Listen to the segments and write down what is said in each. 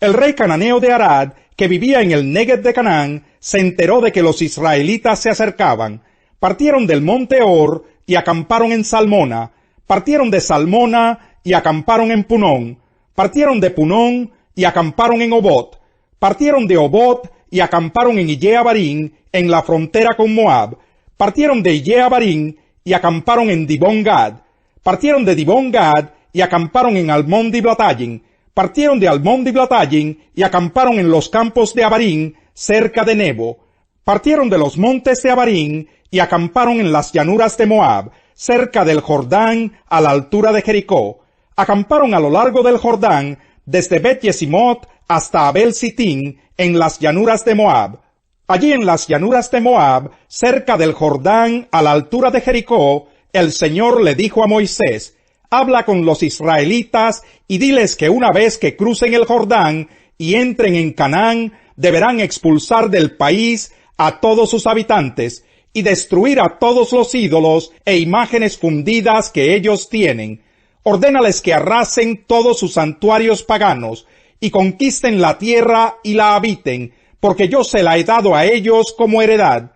El rey cananeo de Arad, que vivía en el Negev de Canaán, se enteró de que los israelitas se acercaban. Partieron del monte Or y acamparon en Salmona. Partieron de Salmona y acamparon en Punón. Partieron de Punón y acamparon en Obot. Partieron de Obot y acamparon en Iyea-Barín, en la frontera con Moab. Partieron de Iyea-Barín y acamparon en Dibón-Gad. Partieron de Dibón-Gad y acamparon en Almón-Diblatayim. Partieron de Almón-Diblatayim y acamparon en los campos de Abarín, cerca de Nebo. Partieron de los montes de Abarín y acamparon en las llanuras de Moab, cerca del Jordán, a la altura de Jericó. Acamparon a lo largo del Jordán, desde Bet-Yesimot hasta Abel-Sitín, en las llanuras de Moab. Allí en las llanuras de Moab, cerca del Jordán, a la altura de Jericó, el Señor le dijo a Moisés: habla con los israelitas y diles que una vez que crucen el Jordán y entren en Canaán, deberán expulsar del país a todos sus habitantes y destruir a todos los ídolos e imágenes fundidas que ellos tienen. Ordénales que arrasen todos sus santuarios paganos y conquisten la tierra y la habiten, porque yo se la he dado a ellos como heredad.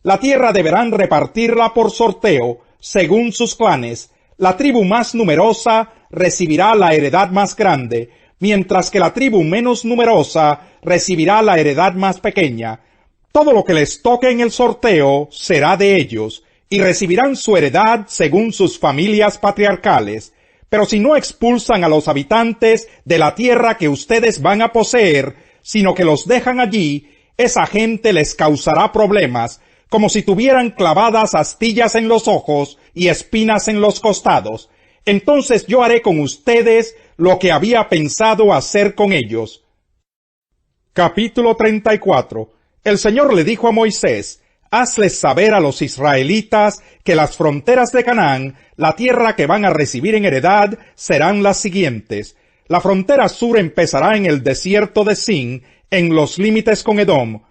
La tierra deberán repartirla por sorteo, según sus clanes. La tribu más numerosa recibirá la heredad más grande, mientras que la tribu menos numerosa recibirá la heredad más pequeña. Todo lo que les toque en el sorteo será de ellos, y recibirán su heredad según sus familias patriarcales. Pero si no expulsan a los habitantes de la tierra que ustedes van a poseer, sino que los dejan allí, esa gente les causará problemas, como si tuvieran clavadas astillas en los ojos y espinas en los costados. Entonces yo haré con ustedes lo que había pensado hacer con ellos. Capítulo 34. El Señor le dijo a Moisés: hazles saber a los israelitas que las fronteras de Canaán, la tierra que van a recibir en heredad, serán las siguientes. La frontera sur empezará en el desierto de Sin, en los límites con Edom.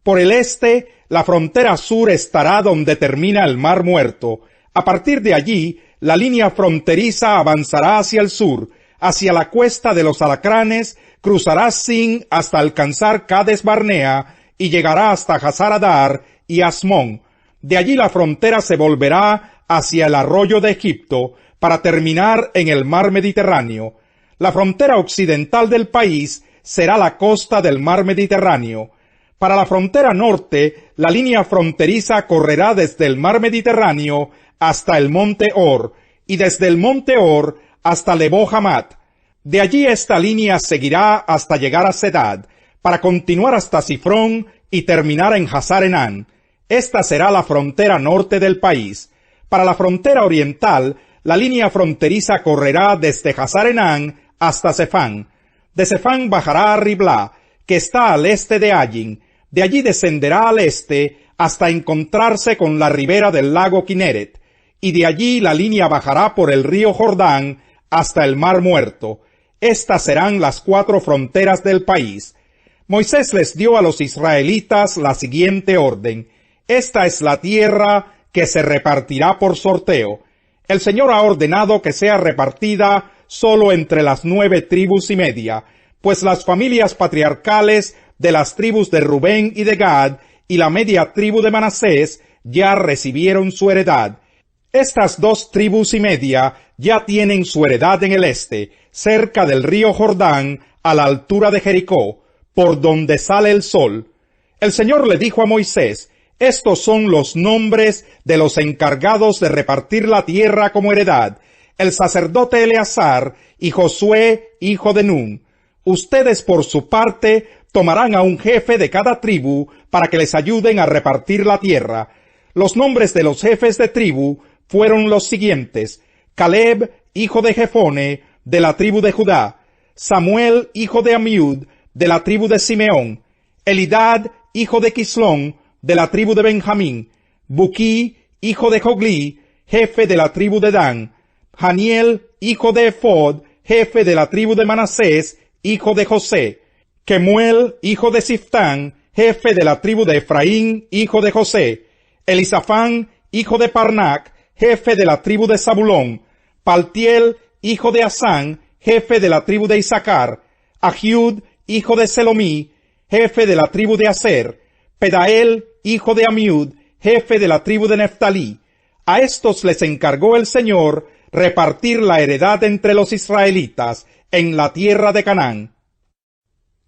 Por el este, la frontera sur estará donde termina el Mar Muerto. A partir de allí, la línea fronteriza avanzará hacia el sur, hacia la cuesta de los Alacranes, cruzará Sin hasta alcanzar Cades Barnea y llegará hasta Hazar Adar y Asmón. De allí la frontera se volverá hacia el arroyo de Egipto para terminar en el mar Mediterráneo. La frontera occidental del país será la costa del mar Mediterráneo. Para la frontera norte, la línea fronteriza correrá desde el mar Mediterráneo hasta el monte Or, y desde el monte Or hasta Lebo Hamat. De allí esta línea seguirá hasta llegar a Sedad, para continuar hasta Sifrón y terminar en Hazar Enán. Esta será la frontera norte del país. Para la frontera oriental, la línea fronteriza correrá desde Hazar Enán hasta Sefán. De Sefán bajará a Riblá, que está al este de Ayin. De allí descenderá al este hasta encontrarse con la ribera del lago Kineret, y de allí la línea bajará por el río Jordán hasta el Mar Muerto. Estas serán las 4 fronteras del país. Moisés les dio a los israelitas la siguiente orden: esta es la tierra que se repartirá por sorteo. El Señor ha ordenado que sea repartida solo entre las 9 tribus y media, pues las familias patriarcales de las tribus de Rubén y de Gad y la media tribu de Manasés ya recibieron su heredad. Estas 2 tribus y media ya tienen su heredad en el este, cerca del río Jordán, a la altura de Jericó, por donde sale el sol. El Señor le dijo a Moisés: estos son los nombres de los encargados de repartir la tierra como heredad: el sacerdote Eleazar y Josué, hijo de Nun. Ustedes por su parte tomarán a un jefe de cada tribu para que les ayuden a repartir la tierra. Los nombres de los jefes de tribu fueron los siguientes: Caleb, hijo de Jefone, de la tribu de Judá; Samuel, hijo de Amiud, de la tribu de Simeón; Elidad, hijo de Quislón, de la tribu de Benjamín; Buquí, hijo de Jogli, jefe de la tribu de Dan; Haniel, hijo de Ephod, jefe de la tribu de Manasés, hijo de José; Kemuel, hijo de Siftán, jefe de la tribu de Efraín, hijo de José; Elisafán, hijo de Parnac, jefe de la tribu de Zabulón; Paltiel, hijo de Asán, jefe de la tribu de Isaacar; Ahiud, hijo de Selomí, jefe de la tribu de Aser, Pedael, hijo de Amiud, jefe de la tribu de Neftalí. A estos les encargó el Señor repartir la heredad entre los israelitas en la tierra de Canaán.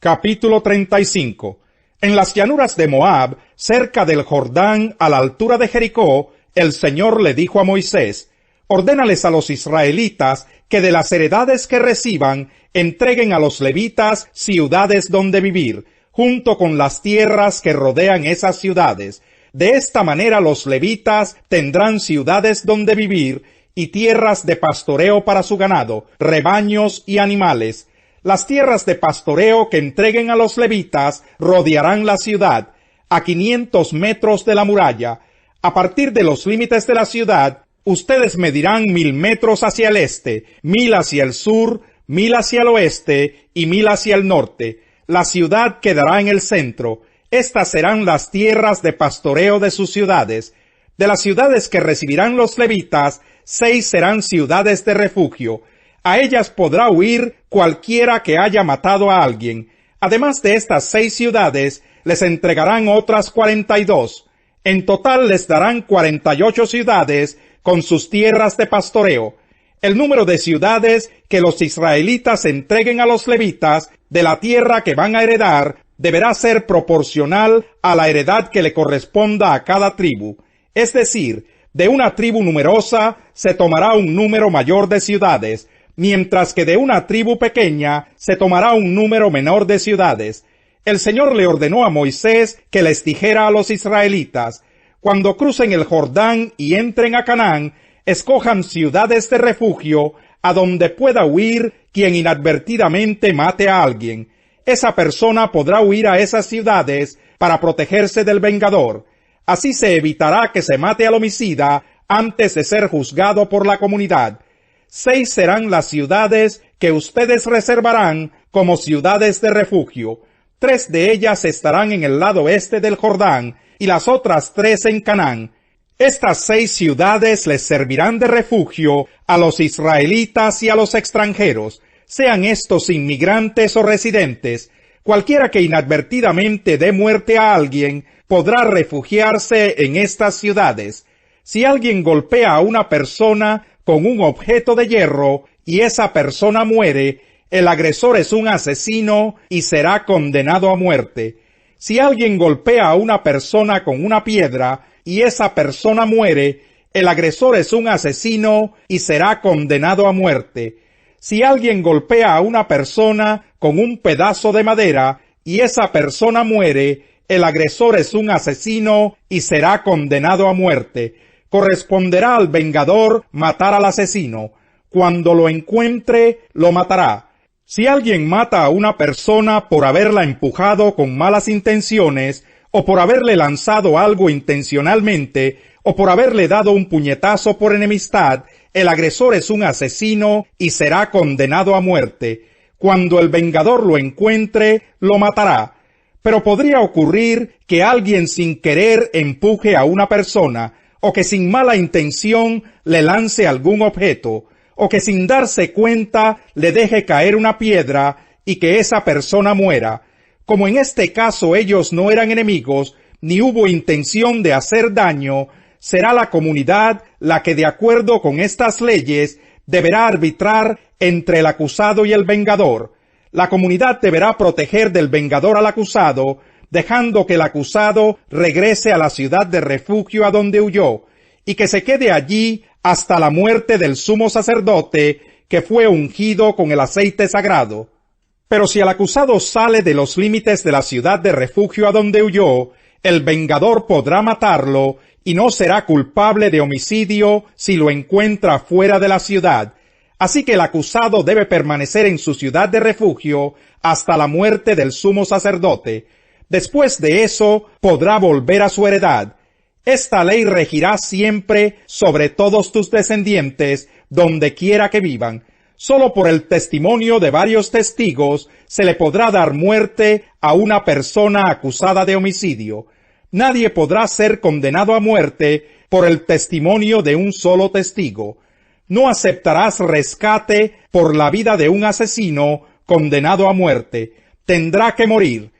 Capítulo 35. En las llanuras de Moab, cerca del Jordán, a la altura de Jericó, el Señor le dijo a Moisés: ordénales a los israelitas que de las heredades que reciban entreguen a los levitas ciudades donde vivir, junto con las tierras que rodean esas ciudades. De esta manera los levitas tendrán ciudades donde vivir y tierras de pastoreo para su ganado, rebaños y animales. Las tierras de pastoreo que entreguen a los levitas rodearán la ciudad, a 500 metros de la muralla. A partir de los límites de la ciudad, ustedes medirán 1000 metros hacia el este, 1000 hacia el sur, 1000 hacia el oeste y 1000 hacia el norte. La ciudad quedará en el centro. Estas serán las tierras de pastoreo de sus ciudades. De las ciudades que recibirán los levitas, 6 serán ciudades de refugio. A ellas podrá huir cualquiera que haya matado a alguien. Además de estas 6 ciudades, les entregarán otras 42. En total les darán 48 ciudades con sus tierras de pastoreo. El número de ciudades que los israelitas entreguen a los levitas de la tierra que van a heredar deberá ser proporcional a la heredad que le corresponda a cada tribu. Es decir, de una tribu numerosa se tomará un número mayor de ciudades, mientras que de una tribu pequeña se tomará un número menor de ciudades. El Señor le ordenó a Moisés que les dijera a los israelitas: cuando crucen el Jordán y entren a Canaán, escojan ciudades de refugio a donde pueda huir quien inadvertidamente mate a alguien. Esa persona podrá huir a esas ciudades para protegerse del vengador. Así se evitará que se mate al homicida antes de ser juzgado por la comunidad. 6 serán las ciudades que ustedes reservarán como ciudades de refugio. 3 de ellas estarán en el lado este del Jordán y las otras 3 en Canaán. Estas 6 ciudades les servirán de refugio a los israelitas y a los extranjeros, sean estos inmigrantes o residentes. Cualquiera que inadvertidamente dé muerte a alguien podrá refugiarse en estas ciudades. Si alguien golpea a una persona con un objeto de hierro y esa persona muere, el agresor es un asesino y será condenado a muerte. Si alguien golpea a una persona con una piedra y esa persona muere, el agresor es un asesino y será condenado a muerte. Si alguien golpea a una persona con un pedazo de madera y esa persona muere, el agresor es un asesino y será condenado a muerte. Corresponderá al vengador matar al asesino. Cuando lo encuentre, lo matará. Si alguien mata a una persona por haberla empujado con malas intenciones, o por haberle lanzado algo intencionalmente, o por haberle dado un puñetazo por enemistad, el agresor es un asesino y será condenado a muerte. Cuando el vengador lo encuentre, lo matará. Pero podría ocurrir que alguien sin querer empuje a una persona, o que sin mala intención le lance algún objeto, o que sin darse cuenta le deje caer una piedra y que esa persona muera. Como en este caso ellos no eran enemigos, ni hubo intención de hacer daño, será la comunidad la que, de acuerdo con estas leyes, deberá arbitrar entre el acusado y el vengador. La comunidad deberá proteger del vengador al acusado, dejando que el acusado regrese a la ciudad de refugio a donde huyó, y que se quede allí hasta la muerte del sumo sacerdote, que fue ungido con el aceite sagrado. Pero si el acusado sale de los límites de la ciudad de refugio a donde huyó, el vengador podrá matarlo y no será culpable de homicidio si lo encuentra fuera de la ciudad. Así que el acusado debe permanecer en su ciudad de refugio hasta la muerte del sumo sacerdote. Después de eso podrá volver a su heredad. Esta ley regirá siempre sobre todos tus descendientes, donde quiera que vivan. Solo por el testimonio de varios testigos se le podrá dar muerte a una persona acusada de homicidio. Nadie podrá ser condenado a muerte por el testimonio de un solo testigo. No aceptarás rescate por la vida de un asesino condenado a muerte. tendrá que morir.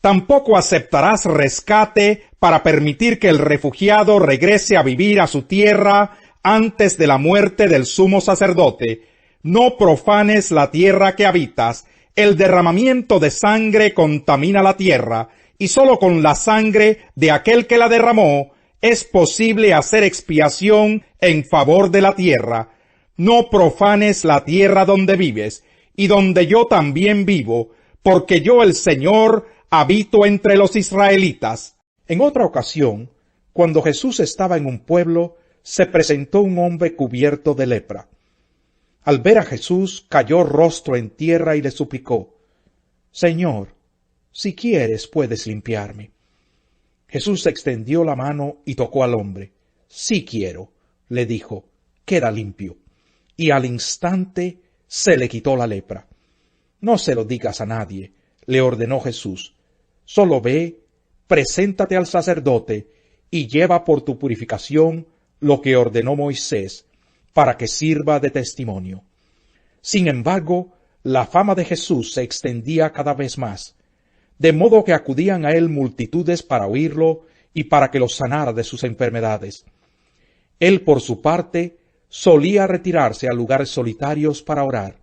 Tampoco aceptarás rescate para permitir que el refugiado regrese a vivir a su tierra antes de la muerte del sumo sacerdote. No profanes la tierra que habitas. El derramamiento de sangre contamina la tierra, y sólo con la sangre de aquel que la derramó es posible hacer expiación en favor de la tierra. No profanes la tierra donde vives, y donde yo también vivo, porque yo el Señor habito entre los israelitas. En otra ocasión, cuando Jesús estaba en un pueblo, se presentó un hombre cubierto de lepra. Al ver a Jesús, cayó rostro en tierra y le suplicó: Señor, si quieres puedes limpiarme. Jesús extendió la mano y tocó al hombre. Sí quiero, le dijo, queda limpio. Y al instante se le quitó la lepra. No se lo digas a nadie, le ordenó Jesús. Solo ve, preséntate al sacerdote y lleva por tu purificación lo que ordenó Moisés, para que sirva de testimonio. Sin embargo, la fama de Jesús se extendía cada vez más, de modo que acudían a él multitudes para oírlo y para que los sanara de sus enfermedades. Él, por su parte, solía retirarse a lugares solitarios para orar.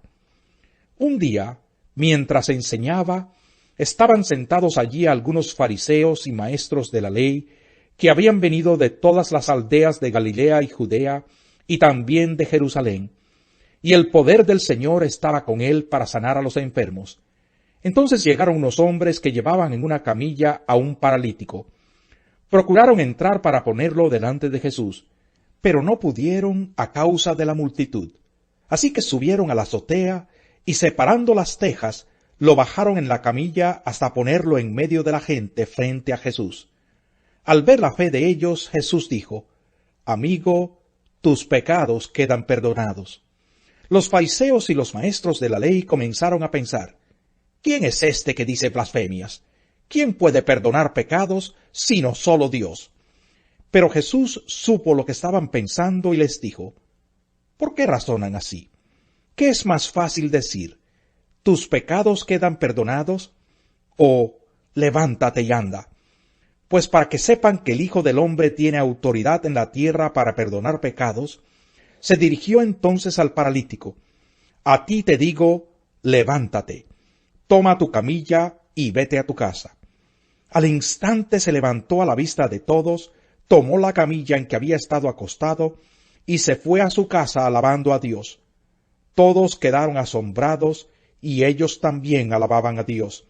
Un día, mientras enseñaba, estaban sentados allí algunos fariseos y maestros de la ley, que habían venido de todas las aldeas de Galilea y Judea, y también de Jerusalén, y el poder del Señor estaba con él para sanar a los enfermos. Entonces llegaron unos hombres que llevaban en una camilla a un paralítico. Procuraron entrar para ponerlo delante de Jesús, pero no pudieron a causa de la multitud. Así que subieron a la azotea y, separando las tejas, lo bajaron en la camilla hasta ponerlo en medio de la gente frente a Jesús. Al ver la fe de ellos, Jesús dijo: Amigo, tus pecados quedan perdonados. Los fariseos y los maestros de la ley comenzaron a pensar: ¿quién es este que dice blasfemias? ¿Quién puede perdonar pecados sino solo Dios? Pero Jesús supo lo que estaban pensando y les dijo: ¿por qué razonan así? ¿Qué es más fácil decir: tus pecados quedan perdonados? O levántate y anda. Pues para que sepan que el Hijo del Hombre tiene autoridad en la tierra para perdonar pecados, se dirigió entonces al paralítico: a ti te digo, levántate, toma tu camilla y vete a tu casa. Al instante se levantó a la vista de todos, tomó la camilla en que había estado acostado, y se fue a su casa alabando a Dios. Todos quedaron asombrados, y ellos también alababan a Dios.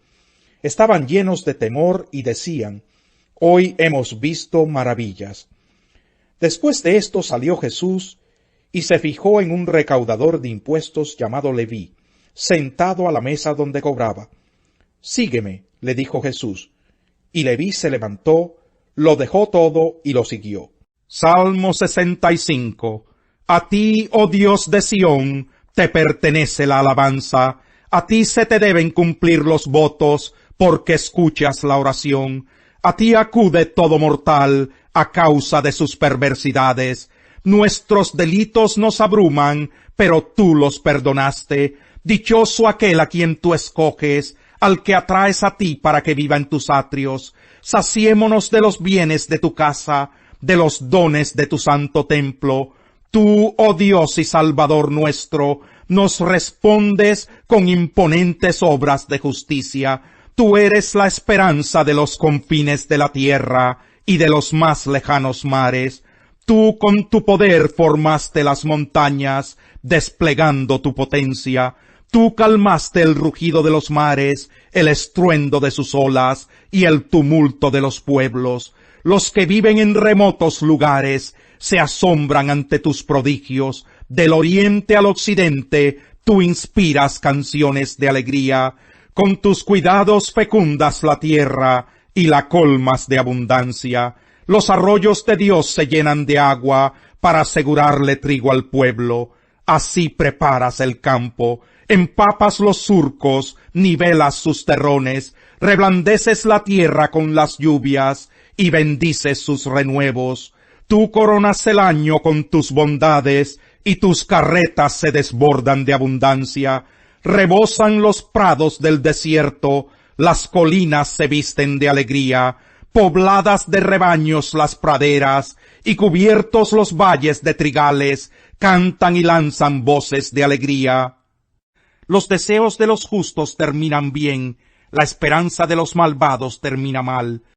Estaban llenos de temor y decían: hoy hemos visto maravillas. Después de esto salió Jesús y se fijó en un recaudador de impuestos llamado Leví, sentado a la mesa donde cobraba. Sígueme, le dijo Jesús. Y Leví se levantó, lo dejó todo y lo siguió. Salmo 65. A ti, oh Dios de Sión, te pertenece la alabanza. A ti se te deben cumplir los votos, porque escuchas la oración. A ti acude todo mortal, a causa de sus perversidades. Nuestros delitos nos abruman, pero tú los perdonaste. Dichoso aquel a quien tú escoges, al que atraes a ti para que viva en tus atrios. Saciémonos de los bienes de tu casa, de los dones de tu santo templo. Tú, oh Dios y Salvador nuestro, nos respondes con imponentes obras de justicia. Tú eres la esperanza de los confines de la tierra y de los más lejanos mares. Tú con tu poder formaste las montañas, desplegando tu potencia. Tú calmaste el rugido de los mares, el estruendo de sus olas y el tumulto de los pueblos. Los que viven en remotos lugares se asombran ante tus prodigios. Del oriente al occidente, tú inspiras canciones de alegría. Con tus cuidados fecundas la tierra y la colmas de abundancia. Los arroyos de Dios se llenan de agua para asegurarle trigo al pueblo. Así preparas el campo, empapas los surcos, nivelas sus terrones, reblandeces la tierra con las lluvias y bendices sus renuevos. Tú coronas el año con tus bondades y tus carretas se desbordan de abundancia. Rebosan los prados del desierto, las colinas se visten de alegría, pobladas de rebaños las praderas, y cubiertos los valles de trigales, cantan y lanzan voces de alegría. Los deseos de los justos terminan bien, la esperanza de los malvados termina mal,